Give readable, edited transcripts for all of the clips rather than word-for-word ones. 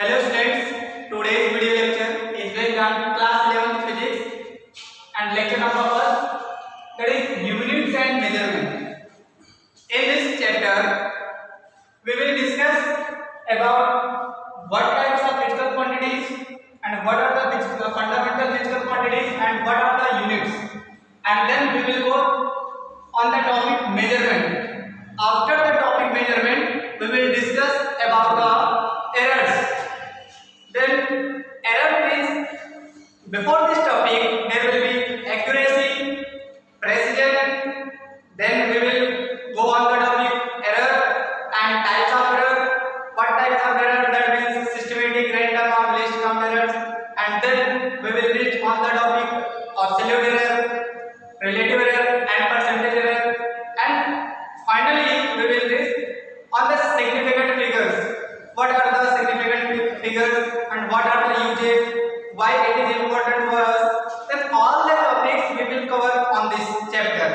Hello students, today's video lecture is based on class 11 physics and lecture number 1, that is units and measurement. In this chapter, we will discuss about what types of physical quantities and what are the fundamental physical quantities and what are the units, and then we will go on the topic measurement. After the topic measurement, we will discuss about the errors. Then error means before this topic there will be accuracy, precision. Then we will go on the topic error and types of error. What types of error? That means systematic, random or least count errors. And then we will reach on the topic absolute error, relative error and percentage error. And finally we will reach on the significant figures. What are the significant figures and what are the uses, why it is important for us? Then all the topics we will cover on this chapter.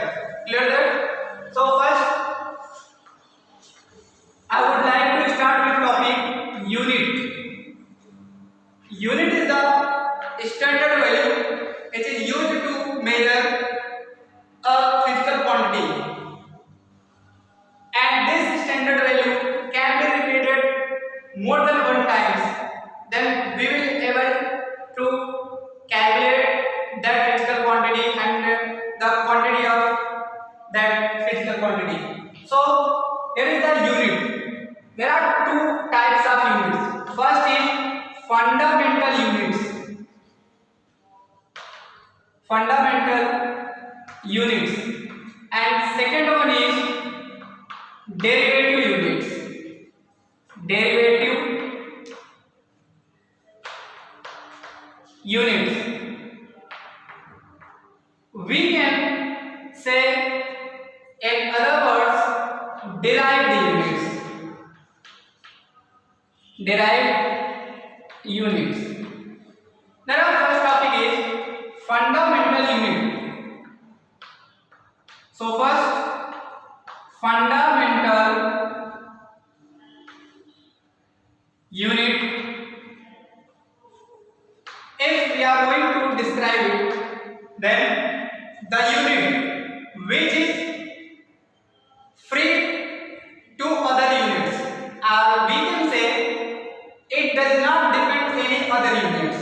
Clear that? So first I would like to start with topic unit. Unit is the standard value which is used to measure a physical quantity, and this standard value can be repeated more than one times. Then we will able to calculate that physical quantity and the quantity of that physical quantity. So here is the unit. There are two types of units. First is fundamental units. And second one is derivative units. We can say, in other words, derived units. Now our first topic is fundamental unit. So first, fundamental unit. If we are going to describe it, then the unit which is free to other units, or we can say it does not depend on any other units.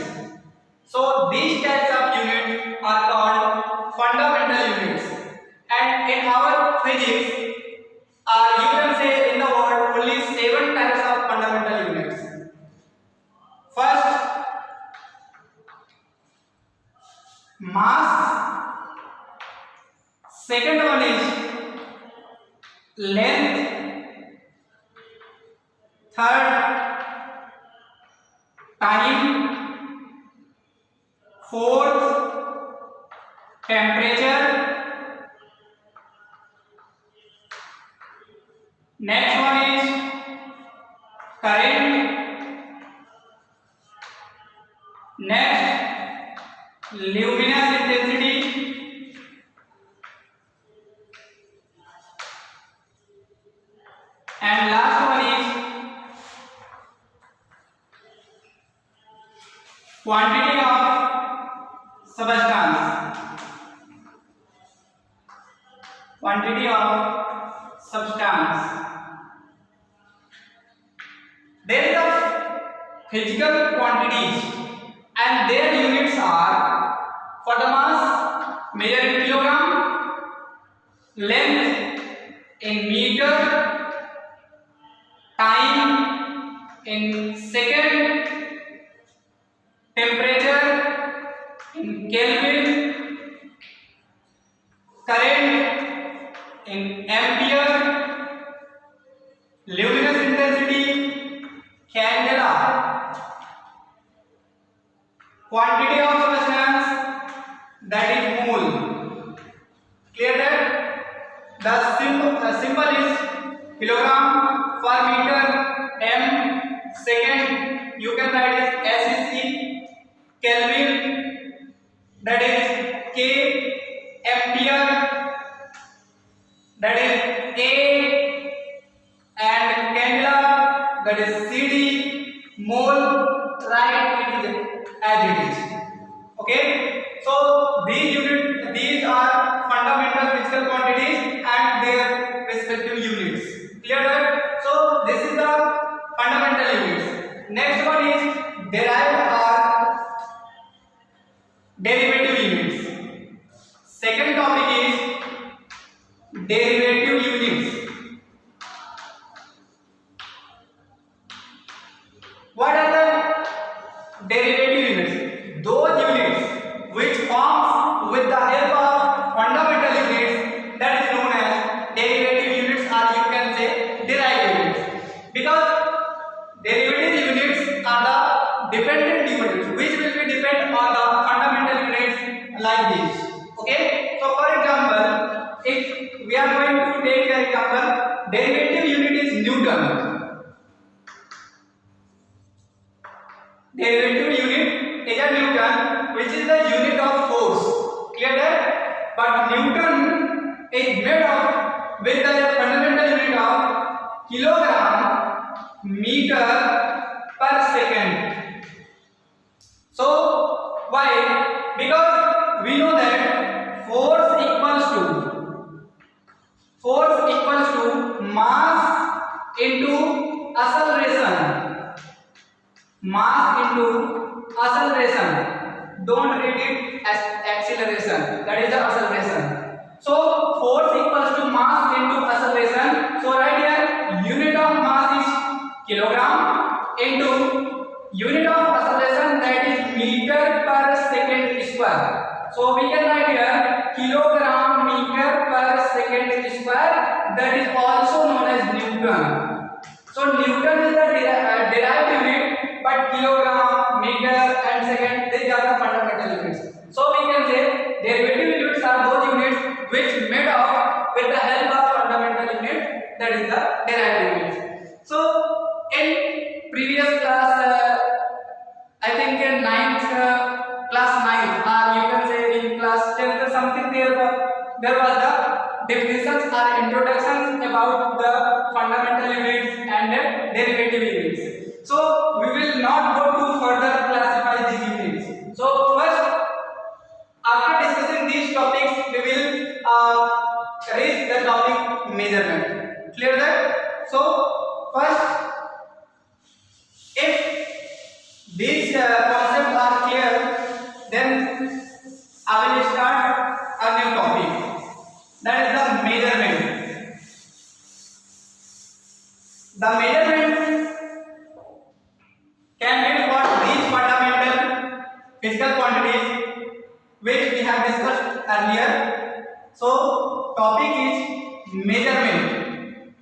So these types of units are called fundamental units. And in our physics, you can say in the world only 7 types of fundamental units. First, mass. Second one is length. Third, time. Fourth, temperature. Next one is current. Next, luminous intensity. And last one is quantity of substance. There is a physical quantities and their units are, for the mass, measured in kilogram, length in meter, time in second, temperature in Kelvin, current in ampere, luminous intensity, candela, quantity of substance, that is mole. Clear that? The symbol is kilogram, for meter m, second you can write as SEC, Kelvin, that is K, ampere, that is A, and candela, that is CD, mole write it as it is. Okay, so these are fundamental physical quantities and their respective units. Clear that? So this is the fundamental units. Next one is derived or derivative units. Second topic is derivative units. What are the derivative units? Those units which forms with the help of fundamental units, that is known as derivative units, or you can say derived units. Because derivative units are the dependent units which will be depend on the fundamental units like this. Okay. So for example, if we are going to take an example, derivative unit is Newton. Derivative unit is a Newton, which is the unit of force. Clear that? But Newton is made of with the fundamental unit of kilogram meter per second. So why? Because we know that force equals to mass into acceleration. Mass into acceleration. Don't read it as acceleration. That is the acceleration. So force equals to mass into acceleration. So right here, unit of mass is kilogram into unit of acceleration, that is meter per second square. So we can write here kilogram meter per second square. That is also known as Newton. So Newton is the derived unit, but kilogram, meter and second, these are the fundamental units. So we can say derivative units are those units which made up with the help of fundamental units, that is the derived units. So in previous class, I think in class 9, or you can say in class 10 something, there was the definitions or introductions about the fundamental units and derivative units. So we will not go to further classify these units. So first, after discussing these topics, we will raise the topic measurement. Clear that? So first, if these concepts are clear, then I will start a new topic, that is the measurement. The measurement can be for these fundamental physical quantities which we have discussed earlier. So topic is measurement.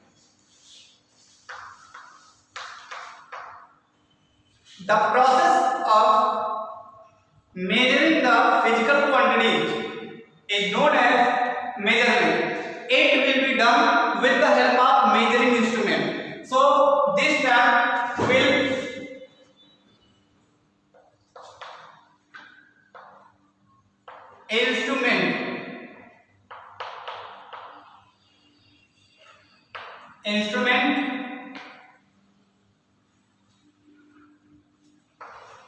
The process of measuring the physical quantities is known as measurement. It will be done with the help of measuring instrument. So this time will instrument.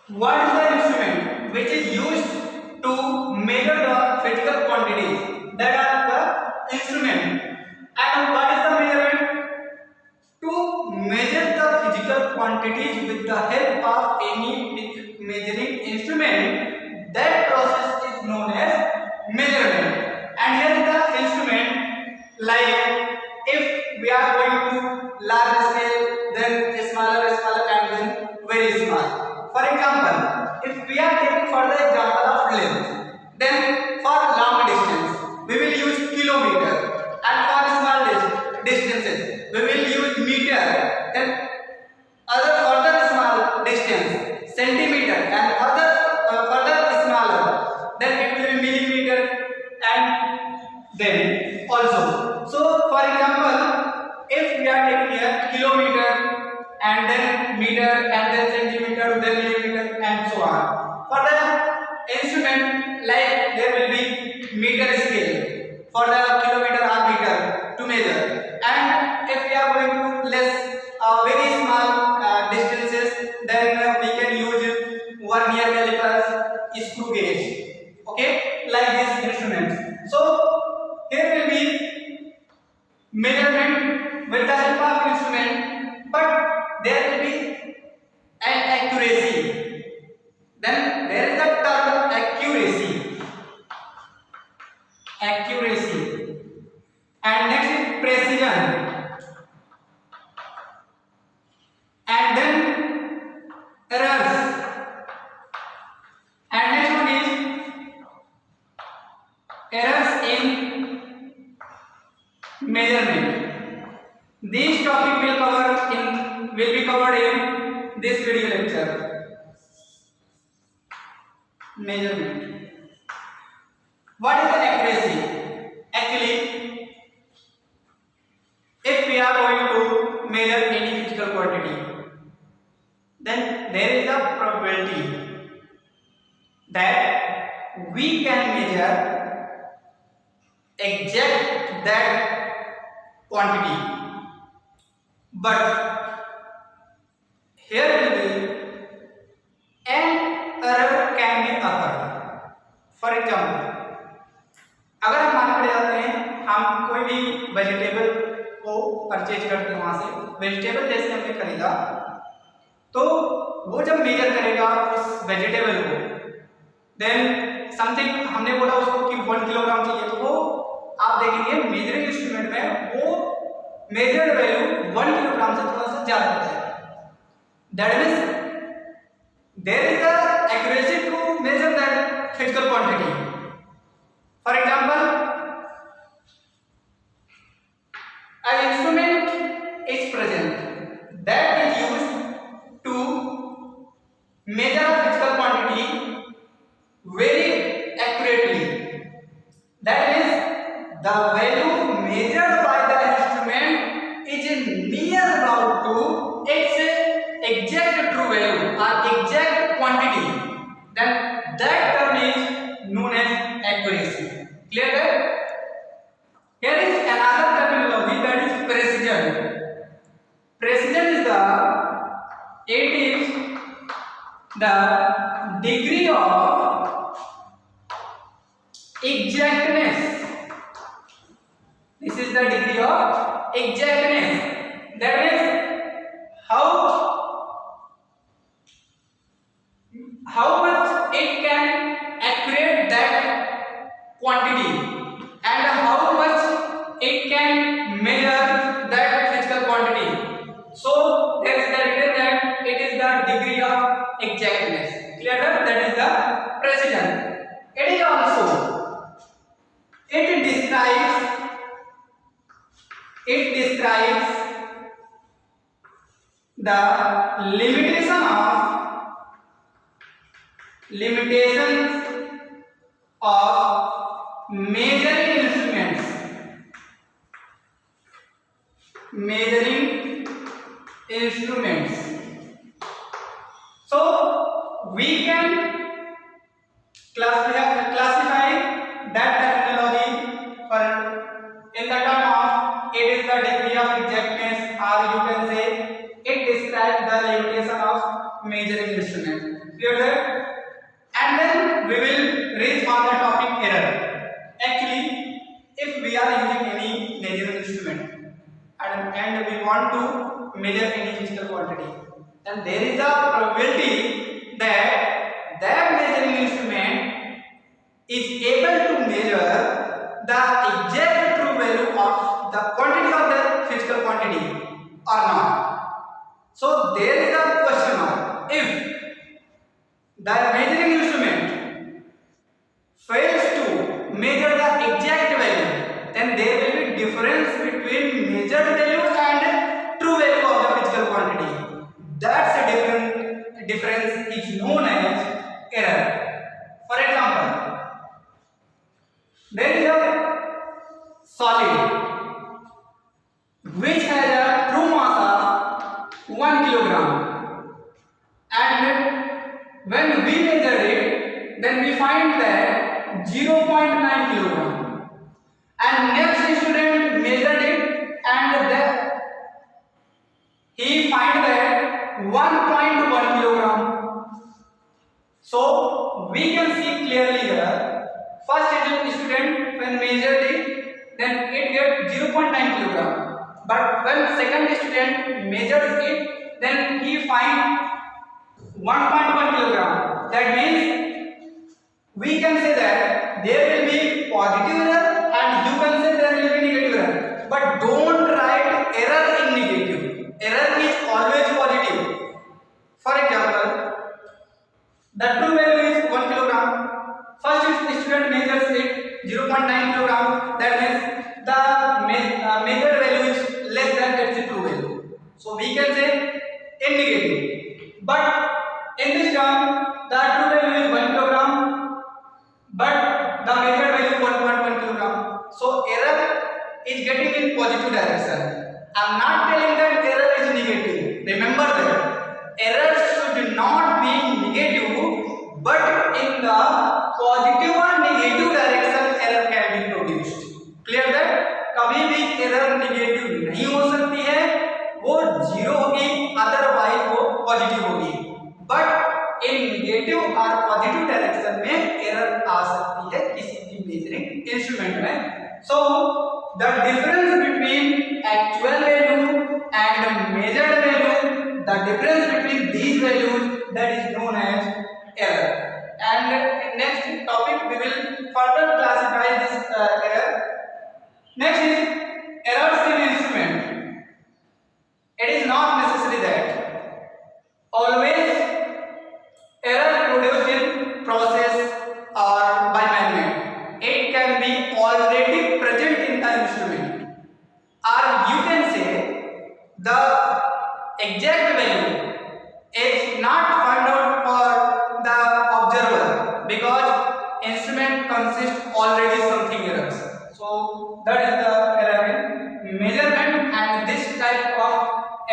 What is the instrument which is used to measure the physical quantities? That are the instrument. And what is the measurement? To measure the physical quantities with the help of any measuring instrument, that process is known as measurement. And here is the instrument, like if we are going to large scale, then smaller, and then very small. For example, if we are taking for the example of length, then for long distance we will use kilometer, and for small distances we will use meter, then other further small distance centimeter, and other further smaller, then it will be millimeter, and then also. So for example, if we are taking here kilometer, and then meter, and then centimeter, then millimeter, and so on. For the instrument, like there will be meter scale for the kilometer or meter to measure. And if we are going to less very small distances, then we can use vernier calipers, screw gauge, okay, like these instruments. So here will be measurement with the help of instrument, but there will be an accuracy. Then there is the term accuracy, and next is precision, and then errors, and next one is errors in measurement. These topic will be covered in this video lecture. Measurement. What is the accuracy? Actually, if we are going to measure any physical quantity, then there is a probability that we can measure exact that quantity, but here will be an error can be occurred. For example, अगर हम market जाते हैं, हम कोई भी vegetable को purchase करते हैं, वहां से वेजिटेबल जैसे हमने खरीदा, तो वो जब मेजर करेगा उस वेजिटेबल को, देन समथिंग हमने बोला उसको कि 1 किलोग्राम चाहिए, तो वो आप देखेंगे मेजरिंग इंस्ट्रूमेंट में वो मेजर्ड वैल्यू 1 किलोग्राम से थोड़ा सा ज्यादा होता है. That means there is the accuracy to measure that physical quantity. For example, an instrument is present that is used to measure a physical quantity very accurately. That is, the value measured by the instrument is near about to its exact true value or exact quantity. Then that term is known as accuracy. Clear that? Here is another terminology, that is precision. Precision is the degree of exactness. This is the degree of exactness. That means how much it can accurate that quantity and how much it can measure that physical quantity. So there is the written that it is the degree of exactness. Clear? That is the precision. It is also, it describes the limitations of measuring instruments. So we can classify that terminology for in the term of it is the degree of exactness, or you can say it describes the limitation of measuring instrument. Clear that? And then we will reach on the topic error. Actually, if we are using any measuring instrument and we want to measure any physical quantity, then there is a probability that that measuring instrument is able to measure the exact true value of the quantity of the physical quantity or not. So there is a question mark. If the measuring instrument fails to measure the exact value, then there will be difference between measured value and true value of the physical quantity. That's a difference is known as error. For example, there is a solid which has a true mass of 1 kilogram, and when we measure it, then we find that 0.9 kilogram, and next student measured it and he find that 1.1 kilogram. So we can see clearly here. First student when measured it, then it gets 0.9 kilogram. But when second student measures it, then he finds 1.1 kilogram. That means we can say that there will be positive error and you can say there will be negative error. But don't write error in negative. Error is always positive. For example, the true value is 1 kilogram. First student measures it 0.9 kilogram. That means the measured value is less than its true value. So we can say in negative. But in this term, the true value is 1 kilogram, but the measured value is 1.1 kilogram. So error is getting in positive direction. I am not telling that error is negative. Remember that error should not be negative, but in the positive or negative direction error can be produced. Clear that? कभी भी error negative नहीं हो सकती है, वो zero होगी, otherwise वो positive होगी. बट इन नेगेटिव और पॉजिटिव डायरेक्शन में एरर आ सकती है किसी भी मेजरिंग इंस्ट्रूमेंट में. So the difference between actual value and measured value, the difference between these values, that is known as error. And in next topic we will further classify this error. Next is errors in instrument. It is not necessary that always error produced in process or by man-made. It can be already present in the instrument, or you can say the exact value is not found out for the observer because instrument consists already something errors. So that is the error in measurement, and this type of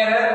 error